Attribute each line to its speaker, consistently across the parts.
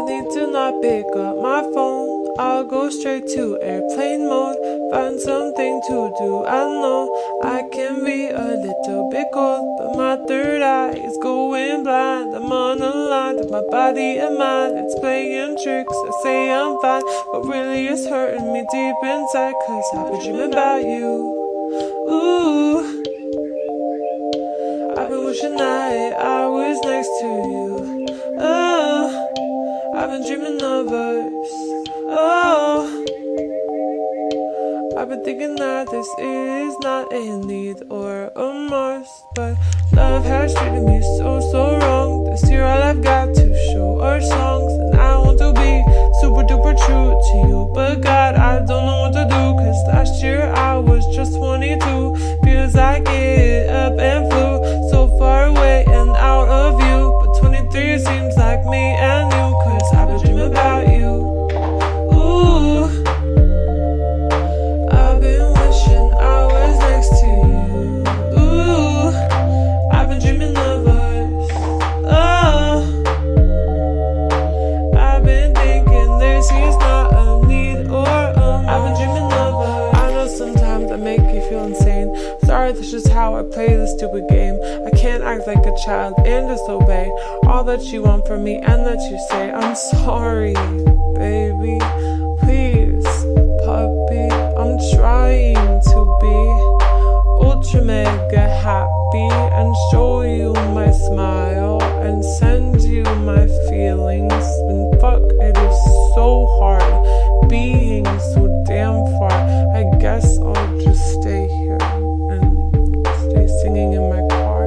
Speaker 1: need to not pick up my phone. I'll go straight to airplane mode. Find something to do. I know I can be a little bit cold, but my third eye is going blind. I'm on a line with my body and mind. It's playing tricks. I say I'm fine, but really it's hurting me deep inside. 'Cause I've been dreaming about you. Ooh, I've been wishing I was next to you. Oh, I've been dreaming of us. Oh, I've been thinking that this is not a need or a must, but love has treated me so wrong. This year all I've got to show are songs, and I want to be super duper true to you, but God, I don't know what to do. 'Cause last year I was just 22. Feels like it up and flew so far away and out of you, but 23 seems like me and you. 'Cause I've been dreaming about you. Ooh, I've been wishing I was next to you. Ooh, I've been dreaming of us. Oh, I've been thinking this is not a need or a must. I've been dreaming of us. I know sometimes I make you feel insane. Sorry, that's just how I play this stupid game. I can't act like a child and disobey all that you want from me and that you say. I'm sorry, baby. Please, puppy. I'm trying to be ultra mega happy and show you my smile and send you my feelings. And fuck, it is so hard being so damn far. I guess I'll just stay here and stay singing in my car.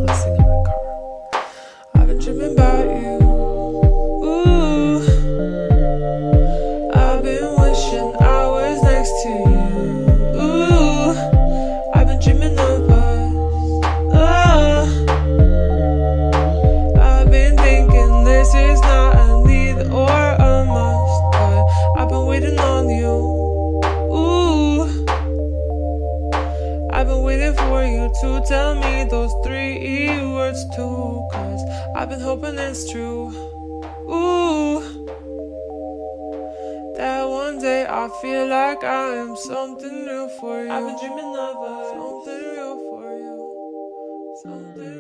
Speaker 1: I'll sing in my car. I've been dreaming about you. Ooh, I've been wishing I was next to you. Ooh, I've been dreaming of us. Oh, I've been thinking this is not a need or a must, but I've been waiting on you. Ooh, I've been waiting for you to tell me those 3 words too. 'Cause I've been hoping it's true. Ooh, that one day I feel like I am something real for you. I've been dreaming of us. Something real for you. Something